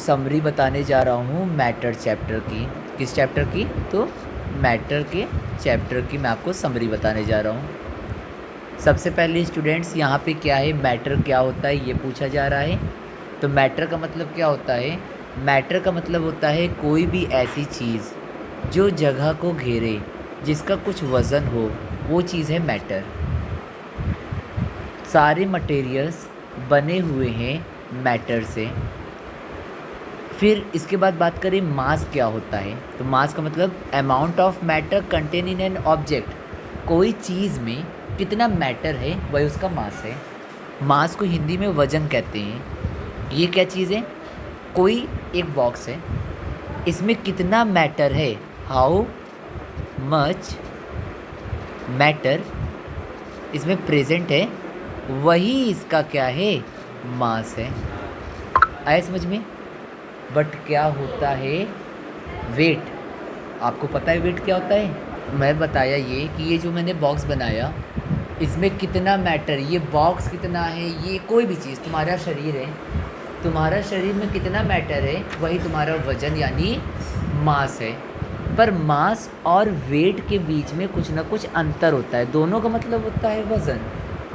Summary बताने जा रहा हूँ मैटर चैप्टर की। किस चैप्टर की? तो मैटर के चैप्टर की मैं आपको समरी बताने जा रहा हूँ। सबसे पहले स्टूडेंट्स यहाँ पे क्या है, मैटर क्या होता है ये पूछा जा रहा है। तो मैटर का मतलब क्या होता है? मैटर का मतलब होता है कोई भी ऐसी चीज़ जो जगह को घेरे, जिसका कुछ वज़न हो, वो चीज़ है मैटर। सारे मटेरियल्स बने हुए हैं मैटर से। फिर इसके बाद बात करें मास क्या होता है। तो मास का मतलब amount of matter contain in an object. कोई चीज़ में कितना मैटर है वही उसका मास है। मास को हिंदी में वजन कहते हैं। ये क्या चीज़ है? कोई एक बॉक्स है, इसमें कितना मैटर है, हाउ मच मैटर इसमें प्रेजेंट है, वही इसका क्या है, मास है। आया समझ में? बट क्या होता है वेट? आपको पता है वेट क्या होता है? मैं बताया ये कि ये जो मैंने बॉक्स बनाया, इसमें कितना मैटर, ये बॉक्स कितना है, ये कोई भी चीज़, तुम्हारा शरीर है, तुम्हारा शरीर में कितना मैटर है वही तुम्हारा वज़न यानी मास है। पर मास और वेट के बीच में कुछ ना कुछ अंतर होता है। दोनों का मतलब होता है वज़न।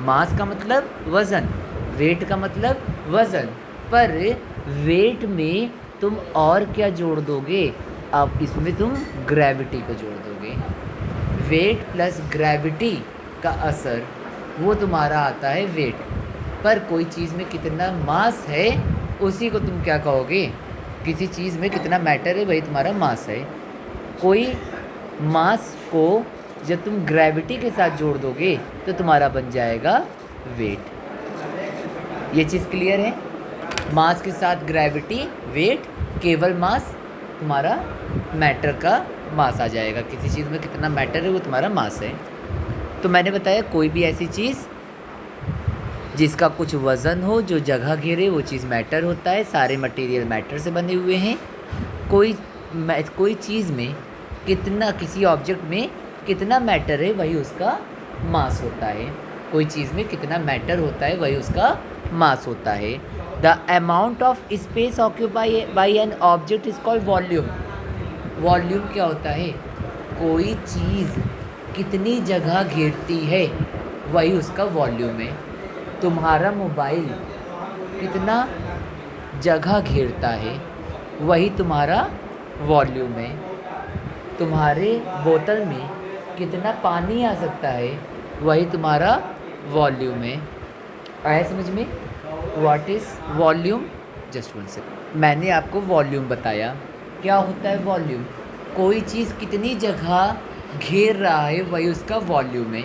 मास का मतलब वज़न, वेट का मतलब वज़न। पर वेट में तुम और क्या जोड़ दोगे? अब इसमें तुम ग्रेविटी को जोड़ दोगे। वेट प्लस ग्रेविटी का असर वो तुम्हारा आता है वेट। पर कोई चीज़ में कितना मास है उसी को तुम क्या कहोगे? किसी चीज़ में कितना मैटर है वही तुम्हारा मास है। कोई मास को जब तुम ग्रेविटी के साथ जोड़ दोगे तो तुम्हारा बन जाएगा वेट। ये चीज़ क्लियर है? मास के साथ ग्रेविटी, वेट, केवल मास, तुम्हारा मैटर का मास आ जाएगा। किसी चीज़ में कितना मैटर है वो तुम्हारा मास है। तो मैंने बताया कोई भी ऐसी चीज़ जिसका कुछ वज़न हो, जो जगह घेरे, वो चीज़ मैटर होता है। सारे मटेरियल मैटर से बने हुए हैं। कोई चीज़ में कितना, किसी ऑब्जेक्ट में कितना मैटर है वही उसका मास होता है। कोई चीज़ में कितना मैटर होता है वही उसका मास होता है। The amount of space occupy by an object is called volume. Volume क्या होता है? कोई चीज़ कितनी जगह घेरती है वही उसका वॉल्यूम है। तुम्हारा मोबाइल कितना जगह घेरता है वही तुम्हारा वॉल्यूम है। तुम्हारे बोतल में कितना पानी आ सकता है वही तुम्हारा वॉल्यूम है। आया समझ में? What is volume? Just one second. मैंने आपको वॉल्यूम बताया। क्या होता है वॉल्यूम? कोई चीज़ कितनी जगह घेर रहा है वही उसका वॉल्यूम है।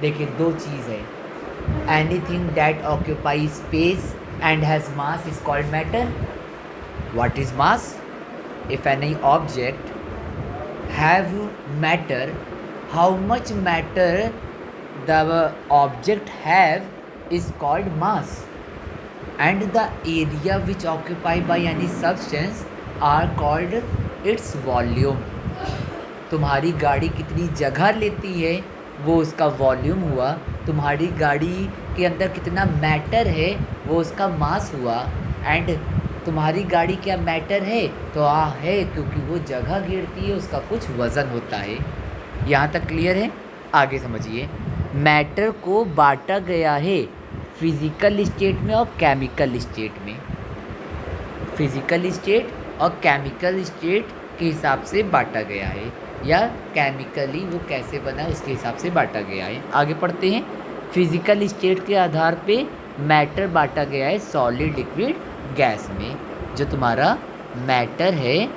देखिए दो चीज़ है। Anything that occupy space and has mass is called matter. What is mass? If any object have matter, how much matter the object have is called mass, and the area which occupied by any substance are called its volume। तुम्हारी गाड़ी कितनी जगह लेती है वो उसका volume हुआ। तुम्हारी गाड़ी के अंदर कितना मैटर है वो उसका मास हुआ। एंड तुम्हारी गाड़ी क्या मैटर है? तो है, क्योंकि वो जगह घेरती है, उसका कुछ वज़न होता है। यहाँ तक क्लियर है? आगे समझिए। मैटर को बांटा गया है फिज़िकल स्टेट में और केमिकल स्टेट में। फिज़िकल स्टेट और केमिकल स्टेट के हिसाब से बांटा गया है, या केमिकली वो कैसे बना है उसके हिसाब से बांटा गया है। आगे पढ़ते हैं। फिज़िकल स्टेट के आधार पे मैटर बांटा गया है सॉलिड, लिक्विड, गैस में। जो तुम्हारा मैटर है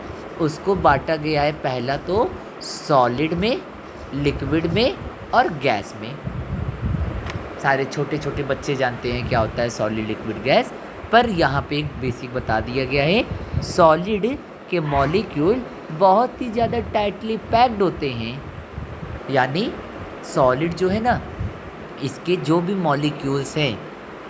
उसको बांटा गया है पहला तो सॉलिड में, लिक्विड में और गैस में। सारे छोटे छोटे बच्चे जानते हैं क्या होता है सॉलिड, लिक्विड, गैस। पर यहाँ पे एक बेसिक बता दिया गया है। सॉलिड के मॉलिक्यूल बहुत ही ज़्यादा टाइटली पैक्ड होते हैं। यानी सॉलिड जो है ना, इसके जो भी मॉलिक्यूल्स हैं,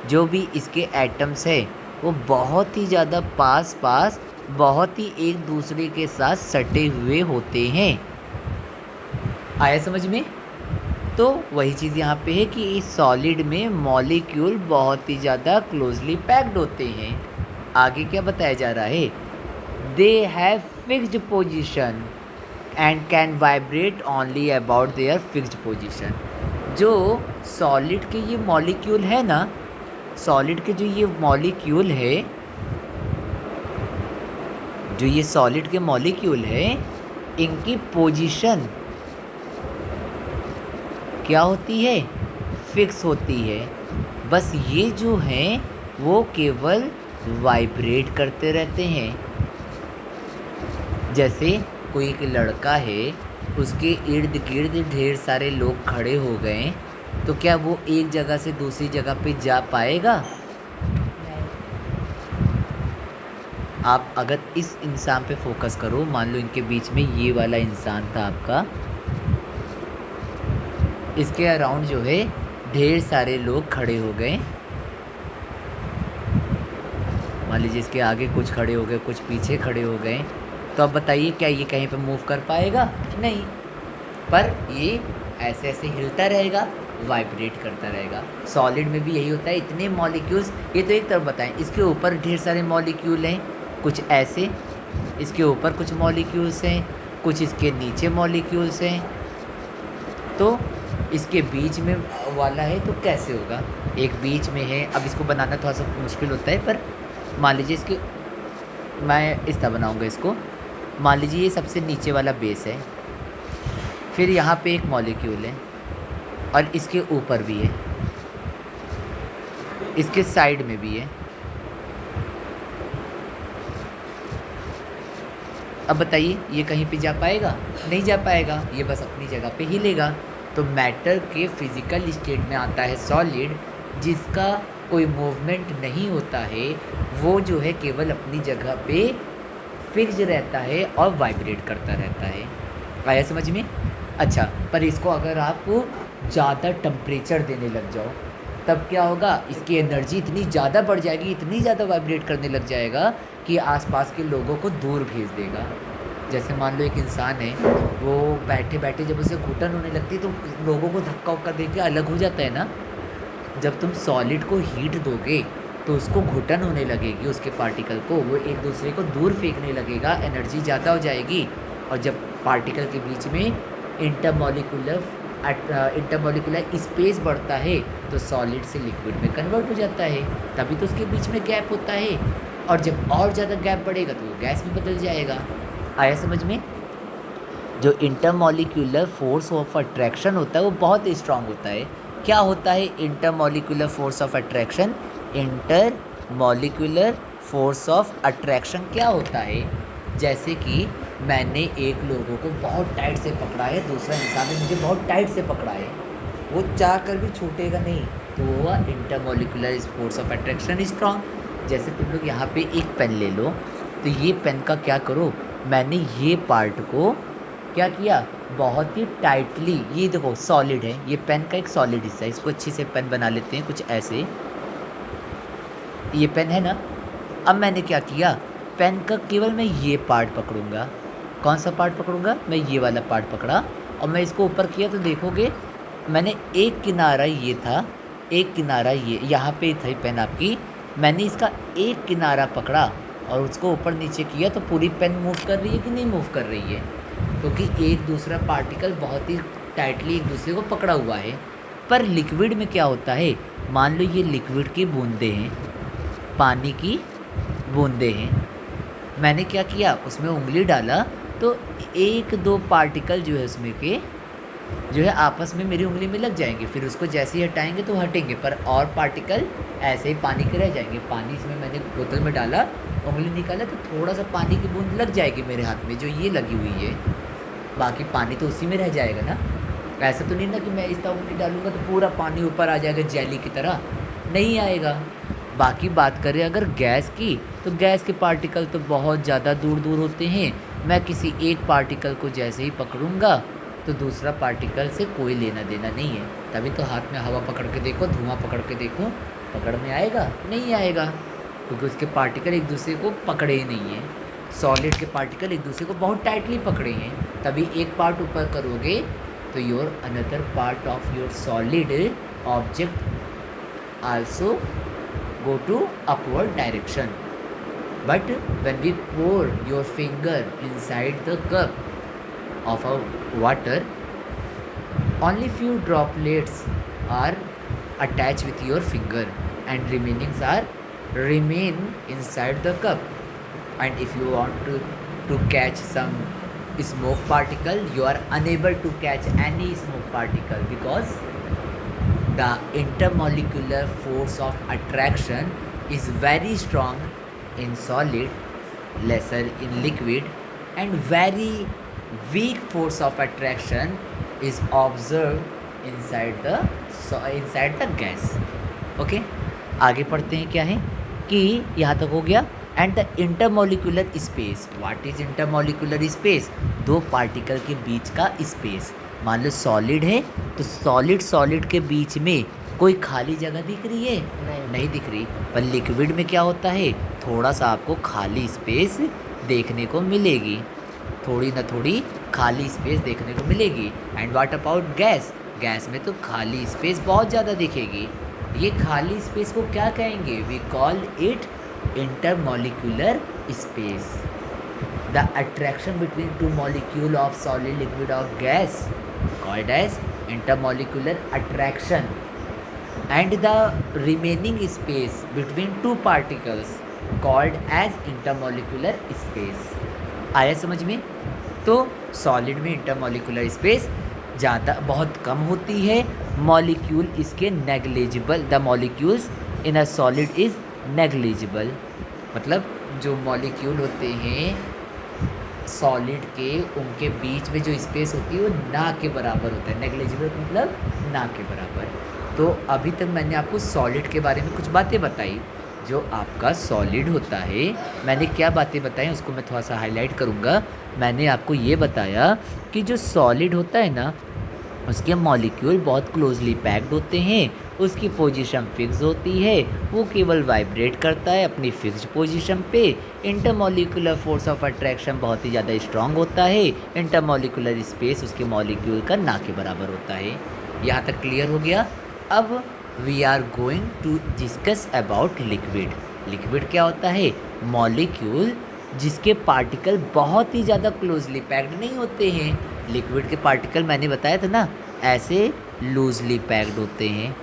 जो भी इसके एटम्स हैं, वो बहुत ही ज़्यादा पास पास, बहुत ही एक दूसरे के साथ सटे हुए होते हैं। आया समझ में? तो वही चीज़ यहाँ पे है कि इस सॉलिड में मॉलिक्यूल बहुत ही ज़्यादा क्लोजली पैक्ड होते हैं। आगे क्या बताया जा रहा है they have fixed position and can vibrate only about their fixed position. जो सॉलिड के ये मॉलिक्यूल है ना, सॉलिड के जो ये मॉलिक्यूल है, जो ये सॉलिड के मॉलिक्यूल है, इनकी पोजीशन क्या होती है? फिक्स होती है। बस ये जो हैं वो केवल वाइब्रेट करते रहते हैं। जैसे कोई एक लड़का है, उसके इर्द गिर्द ढेर सारे लोग खड़े हो गए, तो क्या वो एक जगह से दूसरी जगह पे जा पाएगा? आप अगर इस इंसान पे फोकस करो, मान लो इनके बीच में ये वाला इंसान था आपका, इसके अराउंड जो है ढेर सारे लोग खड़े हो गए, मान लीजिए इसके आगे कुछ खड़े हो गए, कुछ पीछे खड़े हो गए, तो अब बताइए क्या ये कहीं पे मूव कर पाएगा? नहीं, पर ये ऐसे ऐसे हिलता रहेगा, वाइब्रेट करता रहेगा। सॉलिड में भी यही होता है। इतने मॉलिक्यूल्स, ये तो एक तरफ बताएं, इसके ऊपर ढेर सारे मॉलिक्यूल हैं, कुछ ऐसे, इसके ऊपर कुछ मॉलिक्यूल्स हैं, कुछ इसके नीचे मॉलिक्यूल्स हैं, तो इसके बीच में वाला है तो कैसे होगा? एक बीच में है, अब इसको बनाना थोड़ा सा मुश्किल होता है, पर मान लीजिए इसके, मैं इस तरह बनाऊँगा इसको, मान लीजिए ये सबसे नीचे वाला बेस है, फिर यहाँ पे एक मॉलिक्यूल है और इसके ऊपर भी है, इसके साइड में भी है। अब बताइए ये कहीं पे जा पाएगा? नहीं जा पाएगा, ये बस अपनी जगह पे ही लेगा। तो मैटर के फिज़िकल स्टेट में आता है सॉलिड, जिसका कोई मूवमेंट नहीं होता है, वो जो है केवल अपनी जगह पे फिक्स रहता है और वाइब्रेट करता रहता है। आया समझ में? अच्छा, पर इसको अगर आप ज़्यादा टेम्परेचर देने लग जाओ, तब क्या होगा? इसकी एनर्जी इतनी ज़्यादा बढ़ जाएगी, इतनी ज़्यादा वाइब्रेट करने लग जाएगा कि आसपास के लोगों को दूर भेज देगा। जैसे मान लो एक इंसान है, वो बैठे बैठे जब उसे घुटन होने लगती है तो लोगों को धक्का उक्का दे के अलग हो जाता है ना। जब तुम सॉलिड को हीट दोगे तो उसको घुटन होने लगेगी, उसके पार्टिकल को, वो एक दूसरे को दूर फेंकने लगेगा, एनर्जी ज़्यादा हो जाएगी। और जब पार्टिकल के बीच में इंटरमॉलिक्यूलर स्पेस बढ़ता है तो सॉलिड से लिक्विड में कन्वर्ट हो जाता है, तभी तो उसके बीच में गैप होता है। और जब और ज़्यादा गैप बढ़ेगा तो वो गैस में बदल जाएगा। आया समझ में? जो इंटरमॉलिक्यूलर फोर्स ऑफ अट्रैक्शन होता है वो बहुत स्ट्रांग होता है। क्या होता है intermolecular force of attraction? Intermolecular force of attraction क्या होता है? जैसे कि मैंने एक लोगों को बहुत टाइट से पकड़ा है, दूसरा इंसान ने मुझे बहुत टाइट से पकड़ा है, वो चाह कर भी छूटेगा नहीं, तो वो हुआ intermolecular force of attraction strong. जैसे तुम लोग यहाँ पे एक पेन ले लो, तो ये पेन का क्या करो, मैंने ये पार्ट को क्या किया, बहुत ही टाइटली, ये देखो सॉलिड है, ये पेन का एक सॉलिड हिस्सा है, इसको अच्छे से पेन बना लेते हैं कुछ ऐसे, ये पेन है ना। अब मैंने क्या किया, पेन का केवल मैं ये पार्ट पकड़ूंगा। कौन सा पार्ट पकड़ूंगा? मैं ये वाला पार्ट पकड़ा और मैं इसको ऊपर किया, तो देखोगे मैंने एक किनारा ये था, एक किनारा ये यहाँ पे थी पेन आपकी, मैंने इसका एक किनारा पकड़ा और उसको ऊपर नीचे किया, तो पूरी पेन मूव कर रही है कि नहीं मूव कर रही है? क्योंकि एक दूसरा पार्टिकल बहुत ही टाइटली एक दूसरे को पकड़ा हुआ है। पर लिक्विड में क्या होता है, मान लो ये लिक्विड की बूंदें हैं, पानी की बूंदें हैं, मैंने क्या किया, उसमें उंगली डाला, तो एक दो पार्टिकल जो है उसमें के जो है आपस में मेरी उंगली में लग जाएंगे, फिर उसको जैसे ही हटाएंगे तो हटेंगे, पर और पार्टिकल ऐसे ही पानी के रह जाएंगे। पानी इसमें मैंने बोतल में डाला, उंगली निकाला, तो थोड़ा सा पानी की बूंद लग जाएगी मेरे हाथ में जो ये लगी हुई है, बाकी पानी तो उसी में रह जाएगा ना। ऐसा तो नहीं ना कि मैं इस तरह उंगली डालूंगा तो पूरा पानी ऊपर आ जाएगा जेली की तरह, नहीं आएगा। बाकी बात करें अगर गैस की, तो गैस के पार्टिकल तो बहुत ज़्यादा दूर दूर होते हैं, मैं किसी एक पार्टिकल को जैसे ही पकड़ूंगा तो दूसरा पार्टिकल से कोई लेना देना नहीं है। तभी तो हाथ में हवा पकड़ के देखो, धुआं पकड़ के देखो, पकड़ में आएगा? नहीं आएगा, क्योंकि उसके पार्टिकल एक दूसरे को पकड़े ही नहीं हैं। सॉलिड के पार्टिकल एक दूसरे को बहुत टाइटली पकड़े हैं, तभी एक पार्ट ऊपर करोगे तो your another part of your solid object also go to upward direction. But when we pour your finger inside the cup of a water, only few droplets are attached with your finger and remainings are remain inside the cup. And if you want to catch some smoke particle, you are unable to catch any smoke particle because the intermolecular force of attraction is very strong in solid, lesser in liquid, and very weak force of attraction is observed inside the gas. Okay, आगे पढ़ते हैं क्या है कि यहाँ तक हो गया. And the intermolecular space. What is intermolecular space? दो पार्टिकल के बीच का स्पेस. मान लो सॉलिड है तो सॉलिड के बीच में कोई खाली जगह दिख रही है? नहीं दिख रही. पर लिक्विड में क्या होता है, थोड़ा सा आपको खाली स्पेस देखने को मिलेगी, थोड़ी ना थोड़ी खाली स्पेस देखने को मिलेगी. And what about gas? Gas में तो खाली स्पेस बहुत ज़्यादा दिखेगी. ये खाली स्पेस को क्या कहेंगे? We call it intermolecular space. The attraction between two molecule of solid, liquid और gas called as intermolecular attraction, and the remaining space between two particles called as intermolecular space. आया समझ में? तो सॉलिड में intermolecular space ज़्यादा बहुत कम होती है. मॉलिक्यूल इसके negligible. The molecules in a solid is negligible. मतलब जो मॉलिक्यूल होते हैं सॉलिड के, उनके बीच में जो स्पेस होती है वो ना के बराबर होता है. नेग्लिजिबल मतलब ना के बराबर. तो अभी तक मैंने आपको सॉलिड के बारे में कुछ बातें बताई. जो आपका सॉलिड होता है, मैंने क्या बातें बताई उसको मैं थोड़ा सा हाईलाइट करूँगा. मैंने आपको ये बताया कि जो सॉलिड होता है ना, उसके मॉलिक्यूल बहुत क्लोजली पैक्ड होते हैं, उसकी पोजीशन फिक्स होती है, वो केवल वाइब्रेट करता है अपनी फिक्स्ड पोजीशन पे. इंटरमॉलिक्यूलर फोर्स ऑफ अट्रैक्शन बहुत ही ज़्यादा स्ट्रांग होता है. इंटरमॉलिक्यूलर स्पेस उसके मॉलिक्यूल का ना के बराबर होता है. यहाँ तक क्लियर हो गया. अब we are going to discuss about liquid. Liquid क्या होता है? मॉलिक्यूल जिसके पार्टिकल बहुत ही ज़्यादा क्लोजली पैक्ड नहीं होते हैं. लिक्विड के पार्टिकल मैंने बताया था ना, ऐसे लूजली पैक्ड होते हैं,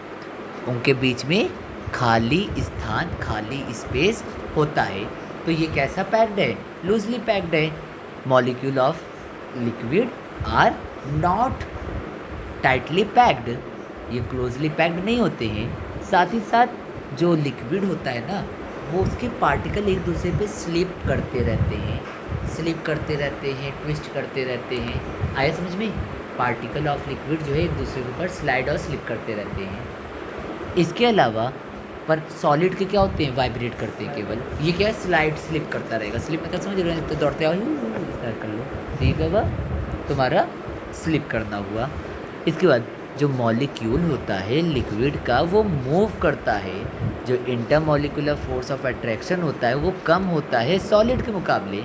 उनके बीच में खाली स्थान, खाली स्पेस होता है. तो ये कैसा पैक्ड है? लूजली पैक्ड है. Molecule of liquid are not tightly packed. ये क्लोजली पैक्ड नहीं होते हैं. साथ ही साथ जो लिक्विड होता है ना, वो उसके पार्टिकल एक दूसरे पे स्लिप करते रहते हैं, ट्विस्ट करते रहते हैं. आया समझ में? पार्टिकल ऑफ लिक्विड जो है एक दूसरे के ऊपर स्लाइड और स्लिप करते रहते हैं. इसके अलावा पर सॉलिड के क्या होते हैं? वाइब्रेट करते हैं केवल. ये क्या है? स्लाइड स्लिप करता रहेगा. स्लिप मतलब समझ रहे हैं? तो दौड़ते आओ कर लो, ठीक है, वह तुम्हारा स्लिप करना हुआ. इसके बाद जो मॉलिक्यूल होता है लिक्विड का, वो मूव करता है. जो इंटरमॉलिक्यूलर फोर्स ऑफ अट्रैक्शन होता है वो कम होता है सॉलिड के मुकाबले.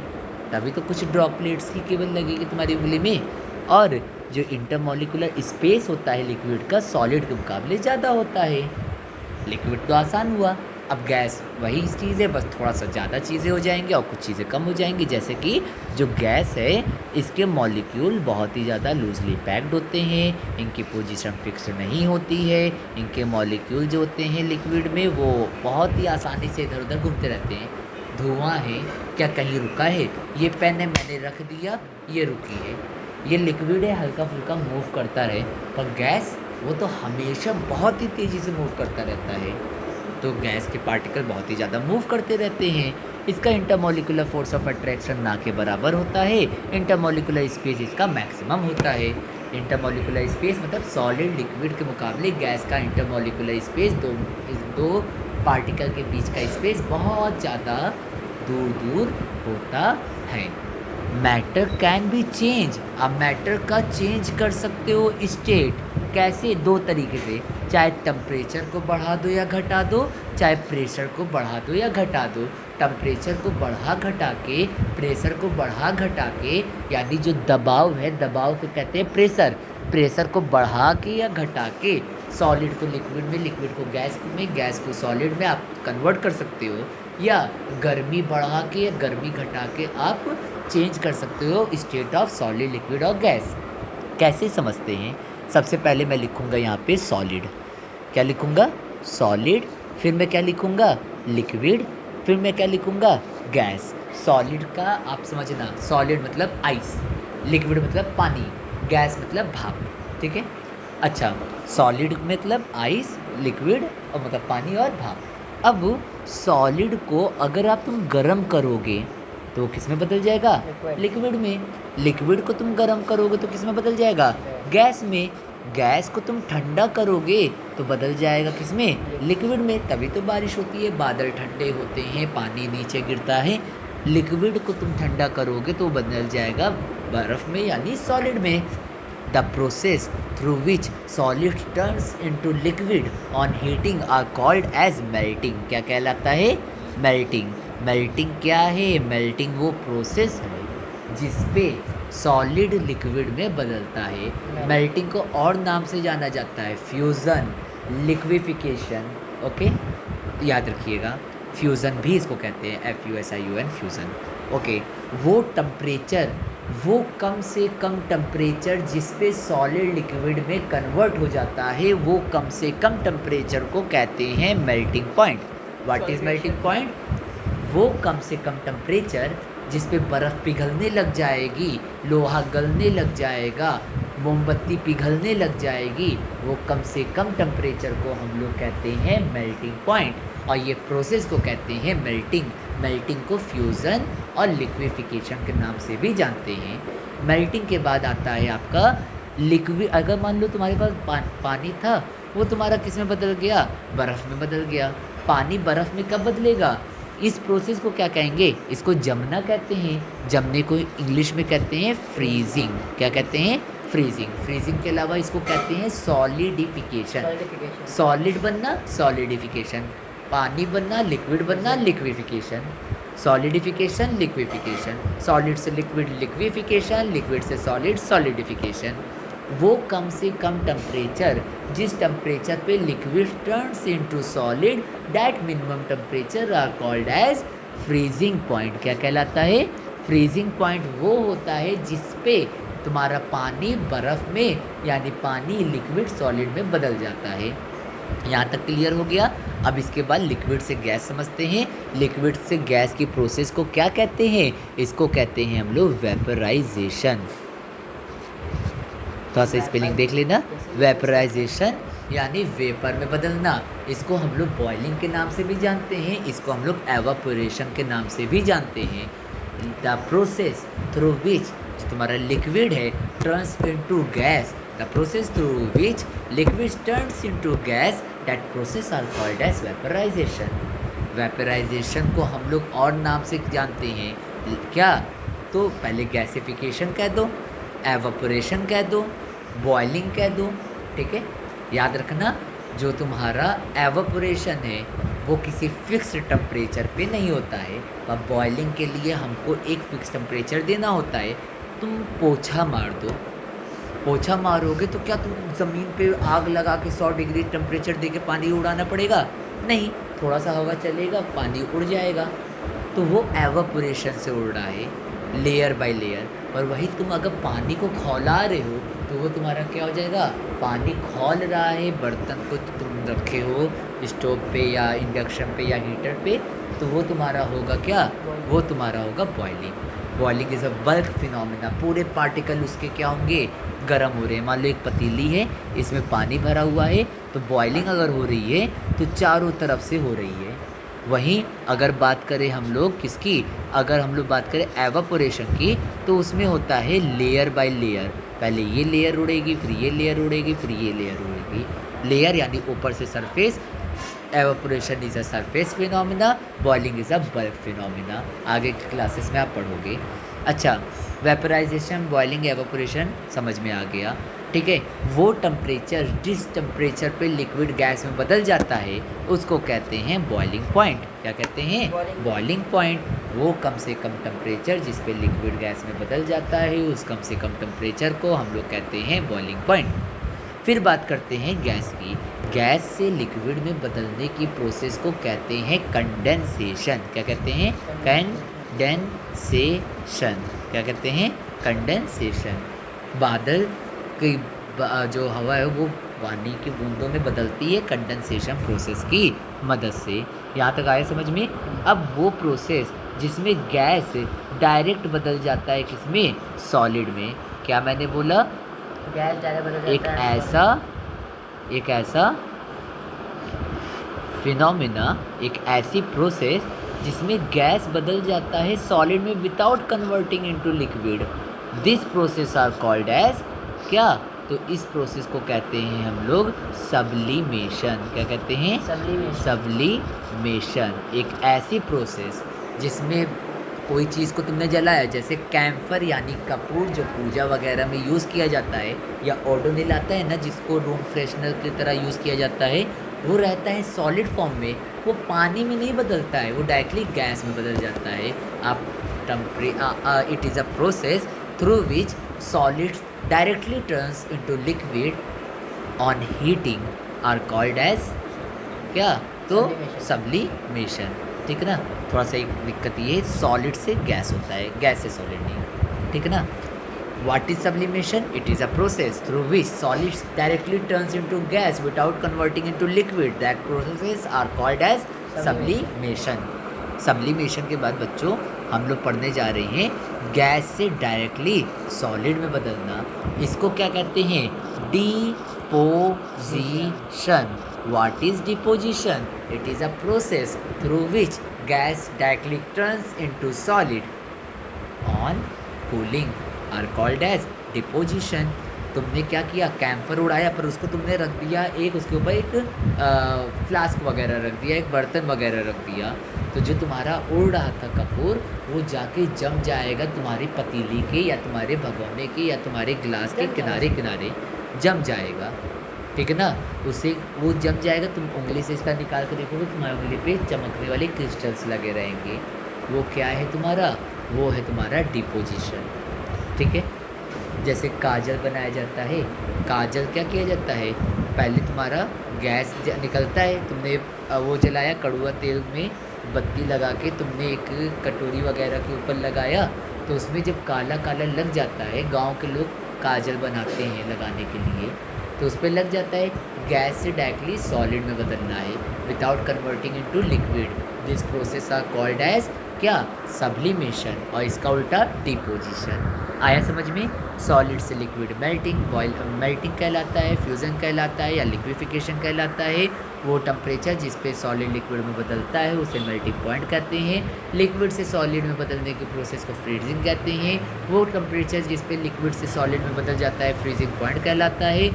तभी तो कुछ ड्रॉपलेट्स की केवल लगेगी तुम्हारी उंगली में. और जो इंटरमॉलिक्यूलर स्पेस होता है लिक्विड का, सॉलिड के मुकाबले ज़्यादा होता है. लिक्विड तो आसान हुआ. अब गैस वही चीज़ है, बस थोड़ा सा ज़्यादा चीज़ें हो जाएंगी और कुछ चीज़ें कम हो जाएंगी. जैसे कि जो गैस है, इसके मॉलिक्यूल बहुत ही ज़्यादा लूजली पैक्ड होते हैं, इनकी पोजीशन फिक्स नहीं होती है. इनके मॉलिक्यूल जो होते हैं लिक्विड में, वो बहुत ही आसानी से इधर उधर घूमते रहते हैं. धुआं है, क्या कहीं रुका है? ये पेन है, मैंने रख दिया, ये रुकी है. ये लिक्विड है, हल्का फुल्का मूव करता रहे. पर गैस वो तो हमेशा बहुत ही तेज़ी से मूव करता रहता है. तो गैस के पार्टिकल बहुत ही ज़्यादा मूव करते रहते हैं. इसका इंटरमॉलिक्यूलर फोर्स ऑफ अट्रैक्शन ना के बराबर होता है. इंटरमॉलिक्यूलर स्पेस इसका मैक्सिमम होता है. इंटरमॉलिक्यूलर स्पेस मतलब सॉलिड लिक्विड के मुकाबले गैस का इंटरमॉलिक्यूलर स्पेस, दो पार्टिकल के बीच का स्पेस बहुत ज़्यादा दूर दूर होता है. Matter can be change. आप मैटर का चेंज कर सकते हो स्टेट. कैसे? दो तरीके से. चाहे टेम्परेचर को बढ़ा दो या घटा दो, चाहे प्रेशर को बढ़ा दो या घटा दो. टेम्परेचर को बढ़ा घटा के, प्रेशर को बढ़ा घटा के, यानी जो दबाव है, दबाव को कहते हैं प्रेशर. प्रेशर को बढ़ा के या घटा के सॉलिड को लिक्विड में, लिक्विड को गैस में, गैस को सॉलिड में आप कन्वर्ट कर सकते हो. या गर्मी बढ़ा के या गर्मी घटा के आप चेंज कर सकते हो स्टेट ऑफ सॉलिड, लिक्विड और गैस। कैसे समझते हैं? सबसे पहले मैं लिखूँगा यहाँ पे सॉलिड। क्या लिखूँगा? सॉलिड। फिर मैं क्या लिखूँगा? लिक्विड। फिर मैं क्या लिखूँगा? गैस। सॉलिड का आप समझना, सॉलिड मतलब आइस, लिक्विड मतलब पानी, गैस मतलब भाप। ठीक है। अच्छा, सॉलिड मतलब आइस, लिक्विड और मतलब पानी और भाप। अब सॉलिड को अगर आप तुम गर्म करोगे तो किस में बदल जाएगा? लिक्विड में। लिक्विड को तुम गर्म करोगे तो किस में बदल जाएगा? गैस में। गैस को तुम ठंडा करोगे तो बदल जाएगा किस में? लिक्विड में। तभी तो बारिश होती है, बादल ठंडे होते हैं, पानी नीचे गिरता है। लिक्विड को तुम ठंडा करोगे तो बदल जाएगा बर्फ़ में यानी सॉलिड में। The process through which solid turns into liquid on heating are called as melting. क्या कहलाता है? मेल्टिंग। मेल्टिंग क्या है? मेल्टिंग वो प्रोसेस है जिसपे सॉलिड लिक्विड में बदलता है। मेल्टिंग को और नाम से जाना जाता है फ्यूज़न, लिक्विफिकेशन। ओके, याद रखिएगा, फ्यूज़न भी इसको कहते हैं, FUSION, फ्यूज़न। ओके, वो टेम्परेचर, वो कम से कम टेम्परेचर जिस पे सॉलिड लिक्विड में कन्वर्ट हो जाता है, वो कम से कम टेम्परेचर को कहते हैं melting point. What is melting point? वो कम से कम टेम्परेचर जिस पे बर्फ़ पिघलने लग जाएगी, लोहा गलने लग जाएगा, मोमबत्ती पिघलने लग जाएगी, वो कम से कम टेम्परेचर को हम लोग कहते हैं मेल्टिंग पॉइंट। और ये प्रोसेस को कहते हैं मेल्टिंग। मेल्टिंग को फ्यूज़न और लिक्विफिकेशन के नाम से भी जानते हैं। मेल्टिंग के बाद आता है आपका लिक्विड। अगर मान लो तुम्हारे पास पानी था, वो तुम्हारा किस में बदल गया? बर्फ़ में बदल गया। पानी बर्फ़ में कब बदलेगा? इस प्रोसेस को क्या कहेंगे? इसको जमना कहते हैं। जमने को इंग्लिश में कहते हैं फ्रीजिंग। क्या कहते हैं? फ्रीजिंग। फ्रीजिंग के अलावा इसको कहते हैं सॉलिडिफिकेशन। सॉलिड बनना, सॉलिडिफिकेशन। पानी बनना, लिक्विड बनना, लिक्विफिकेशन। Solidification, liquefaction. सॉलिड से लिक्विड, लिक्विफिकेशन। लिक्विड से सॉलिड, सॉलिडिफिकेशन। वो कम से कम टेम्परेचर जिस टेम्परेचर पे liquid turns into solid, that minimum temperature are called as freezing point. क्या कहलाता है? फ्रीजिंग पॉइंट वो होता है जिस पे तुम्हारा पानी बर्फ़ में यानी पानी लिक्विड सॉलिड में बदल जाता है। यहाँ तक क्लियर हो गया। अब इसके बाद लिक्विड से गैस समझते हैं। लिक्विड से गैस की प्रोसेस को क्या कहते हैं? इसको कहते हैं हम लोग वेपराइजेशन। थोड़ा सा स्पेलिंग देख लेना। वेपराइजेशन यानी वेपर में बदलना। इसको हम लोग बॉइलिंग के नाम से भी जानते हैं, इसको हम लोग एवापोरेशन के नाम से भी जानते हैं। द प्रोसेस थ्रू विच, जो तुम्हारा लिक्विड है, turns into gas, the process through which liquid turns into gas, that process are called as vaporization. Vaporization को हम लोग और नाम से जानते हैं। क्या? तो पहले गैसिफिकेशन कह दो, एवापोरेशन कह दो, बॉइलिंग कह दो। ठीक है, याद रखना, जो तुम्हारा एवापोरेशन है वो किसी फिक्स टेम्परेचर पे नहीं होता है। अब बॉइलिंग के लिए हमको एक फ़िक्स टेम्परेचर देना होता है। तुम पोछा मार दो, पोछा मारोगे तो क्या तुम ज़मीन पे आग लगा के 100 डिग्री टेम्परेचर दे के पानी उड़ाना पड़ेगा? नहीं, थोड़ा सा हवा चलेगा, पानी उड़ जाएगा। तो वो एवापोरेशन से उड़ रहा है, लेयर बाय लेयर। और वही तुम अगर पानी को खौला रहे हो तो वो तुम्हारा क्या हो जाएगा? पानी खौल रहा है, बर्तन को तुम रखे हो स्टोव पे या इंडक्शन पे या हीटर पे, तो वो तुम्हारा होगा क्या? वो तुम्हारा होगा boiling. Boiling is a bulk phenomena. पूरे पार्टिकल उसके क्या होंगे? गर्म हो रहे हैं। मान लो एक पतीली है, इसमें पानी भरा हुआ है, तो बॉइलिंग अगर हो रही है तो चारों तरफ से हो रही है। वहीं अगर बात करें हम लोग किसकी, अगर हम लोग बात करें एवापोरेशन की, तो उसमें होता है लेयर बाय लेयर। पहले ये लेयर उड़ेगी, फिर ये लेयर उड़ेगी, फिर ये लेयर उड़ेगी। लेयर यानी ऊपर से surface. Evaporation is a surface phenomena, boiling is a bulk phenomena. आगे की क्लासेस में आप पढ़ोगे। अच्छा, वेपराइजेशन, बॉइलिंग, एवापोरेशन समझ में आ गया। ठीक है, वो टेम्परेचर जिस टेम्परेचर पे लिक्विड गैस में बदल जाता है उसको कहते हैं बॉइलिंग पॉइंट। क्या कहते हैं? Boiling point. वो कम से कम टेम्परेचर जिस पे लिक्विड गैस में बदल जाता है उस कम से कम टेम्परेचर को हम लोग कहते हैं बॉइलिंग पॉइंट। फिर बात करते हैं गैस की। गैस से लिक्विड में बदलने की प्रोसेस को कहते हैं कंडेंसेशन। क्या कहते हैं? कंडेंसेशन। क्या कहते हैं? कंडेंसेशन। बादल की जो हवा है वो पानी की बूंदों में बदलती है कंडेंसेशन प्रोसेस की मदद से। यहाँ तक आया समझ में? अब वो प्रोसेस जिसमें गैस डायरेक्ट बदल जाता है किसमें? सॉलिड में। क्या मैंने बोला? गैस डायरेक्ट बदल एक जाता है ऐसा फिनोमिना, एक ऐसी प्रोसेस जिसमें गैस बदल जाता है सॉलिड में without converting into liquid. This process are called as क्या? तो इस प्रोसेस को कहते हैं हम लोग सब्लिमेशन। क्या कहते हैं? सब्लिमेशन। एक ऐसी प्रोसेस जिसमें कोई चीज़ को तुमने जलाया, जैसे कैम्फर यानी कपूर जो पूजा वगैरह में यूज़ किया जाता है, या ओडोनिल आता है ना जिसको रूम फ्रेशनर की तरह यूज़ किया जाता है, वो रहता है सॉलिड फॉर्म में, वो पानी में नहीं बदलता है, वो डायरेक्टली गैस में बदल जाता है। आप it is a process through which solids directly turns into liquid on heating are called as क्या? तो सब्लिमेशन। ठीक है ना? थोड़ा सा एक दिक्कत ये, सॉलिड से गैस होता है, गैस से सॉलिड नहीं। ठीक है ना? What is sublimation? It is a process through which solids directly turns into gas without converting into liquid. That processes are called as sublimation. Sublimation के बाद बच्चों हम लोग पढ़ने जा रहे हैं गैस से डायरेक्टली सॉलिड में बदलना। इसको क्या कहते हैं? Deposition. What is deposition? It is a process through which gas directly turns into solid on cooling are called as deposition. तुमने क्या किया? कैम्फर उड़ाया, पर उसको तुमने रख दिया एक, उसके ऊपर एक फ्लास्क वगैरह रख दिया, एक बर्तन वगैरह रख दिया, तो जो तुम्हारा उड़ रहा था कपूर वो जाके जम जाएगा तुम्हारी पतीली के या तुम्हारे भगोने के या तुम्हारे गिलास के किनारे किनारे जम जाएगा। ठीक है ना? उसे वो जम जाएगा, तुम उंगली से इसका निकाल कर देखोगे, तुम्हारी उंगली पे चमकने वाले क्रिस्टल्स लगे रहेंगे। वो क्या है तुम्हारा? वो है तुम्हारा डिपोजिशन। ठीक है? जैसे काजल बनाया जाता है, काजल क्या किया जाता है? पहले तुम्हारा गैस निकलता है, तुमने वो जलाया, कड़ुआ तेल में बत्ती लगा के तुमने एक कटोरी वगैरह के ऊपर लगाया, तो उसमें जब काला काला लग जाता है, गांव के लोग काजल बनाते हैं लगाने के लिए, तो उस पर लग जाता है, गैस से डायरेक्टली सॉलिड में बदलना है without converting into liquid. This process are called as क्या? सब्लिमेशन। और इसका उल्टा डिपोजिशन। आया समझ में? सॉलिड से लिक्विड मेल्टिंग, मेल्टिंग कहलाता है, फ्यूज़न कहलाता है या लिक्विफिकेशन कहलाता है। वो टेम्परेचर जिस पे सॉलिड लिक्विड में बदलता है उसे मेल्टिंग पॉइंट कहते हैं। लिक्विड से सॉलिड में बदलने की प्रोसेस को फ्रीजिंग कहते हैं। वो टेम्परेचर जिस पे लिक्विड से सॉलिड में बदल जाता है फ्रीजिंग पॉइंट कहलाता है।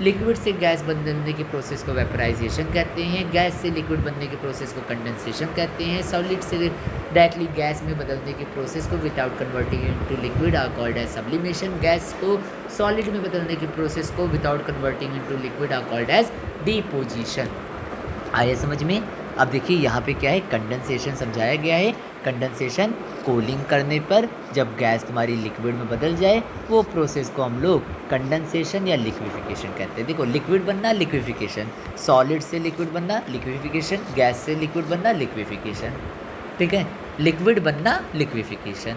लिक्विड से गैस बनने की प्रोसेस को वेपराइजेशन कहते हैं। गैस से लिक्विड बनने की प्रोसेस को कंडेंसेशन कहते हैं। सॉलिड से डायरेक्टली गैस में बदलने की प्रोसेस को without converting into liquid are called as sublimation. Gas को सॉलिड में बदलने की प्रोसेस को without converting into liquid are called as deposition. आया समझ में? अब देखिए यहाँ पे क्या है, कंडेंसेशन समझाया गया है। कंडेंसेशन कूलिंग करने पर जब गैस तुम्हारी लिक्विड में बदल जाए वो प्रोसेस को हम लोग कंडेंसेशन या लिक्विफिकेशन कहते हैं। देखो, लिक्विड बनना लिक्विफिकेशन, सॉलिड से लिक्विड बनना लिक्विफिकेशन, गैस से लिक्विड बनना लिक्विफिकेशन। ठीक है? लिक्विड बनना लिक्विफिकेशन।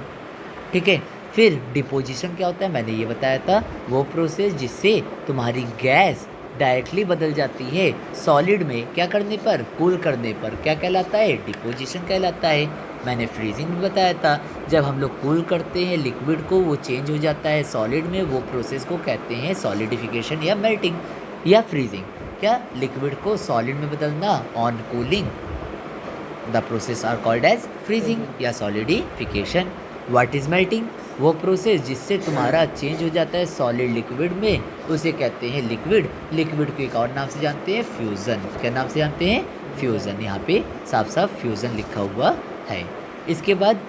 ठीक है? फिर डिपोजिशन क्या होता है? मैंने ये बताया था, वो प्रोसेस जिससे तुम्हारी गैस डायरेक्टली बदल जाती है सॉलिड में, क्या करने पर? कूल करने पर। क्या कहलाता है? डिपोजिशन कहलाता है। मैंने फ्रीजिंग भी बताया था, जब हम लोग कूल करते हैं लिक्विड को वो चेंज हो जाता है सॉलिड में, वो प्रोसेस को कहते हैं सॉलिडिफिकेशन या मेल्टिंग या फ्रीजिंग। क्या? लिक्विड को सॉलिड में बदलना on cooling, the process are called as freezing या सॉलिडिफिकेशन। What is melting? वो प्रोसेस जिससे तुम्हारा चेंज हो जाता है सॉलिड लिक्विड में, उसे कहते हैं लिक्विड। लिक्विड को एक और नाम से जानते हैं, फ्यूज़न। क्या नाम से जानते हैं? फ्यूज़न। यहाँ पे साफ साफ फ्यूज़न लिखा हुआ है। इसके बाद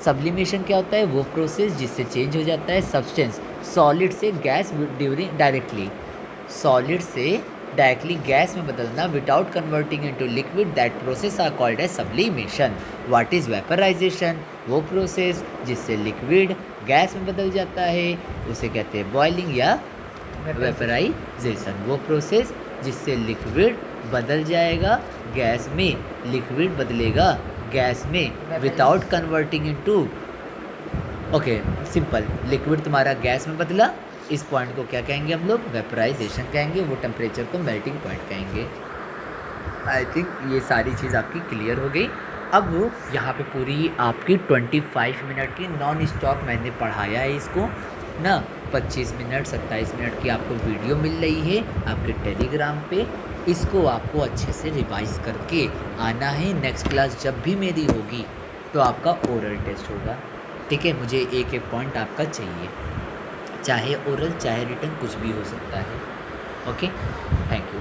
सब्लिमेशन क्या होता है? वो प्रोसेस जिससे चेंज हो जाता है सब्सटेंस सॉलिड से गैस ड्यूरिंग डायरेक्टली, सॉलिड से डायरेक्टली गैस में बदलना without converting into liquid. That process are called as sublimation. What is vaporization? वो प्रोसेस जिससे लिक्विड गैस में बदल जाता है उसे कहते हैं बॉइलिंग या वेपराइजेशन, वो प्रोसेस जिससे लिक्विड बदल जाएगा गैस में, लिक्विड बदलेगा गैस में without converting into, okay simple, liquid तुम्हारा गैस में बदला, इस पॉइंट को क्या कहेंगे हम लोग, वेपराइजेशन कहेंगे, वो टेम्परेचर को मेल्टिंग पॉइंट कहेंगे। आई थिंक ये सारी चीज़ आपकी क्लियर हो गई। अब यहाँ पे पूरी आपकी 25 मिनट की नॉन स्टॉप मैंने पढ़ाया है इसको ना, 25 मिनट 27 मिनट की आपको वीडियो मिल रही है आपके टेलीग्राम पे। इसको आपको अच्छे से रिवाइज करके आना है। नेक्स्ट क्लास जब भी मेरी होगी तो आपका ओरल टेस्ट होगा, ठीक है। मुझे एक एक पॉइंट आपका चाहिए, चाहे ओरल चाहे रिटन कुछ भी हो सकता है। Okay, thank you.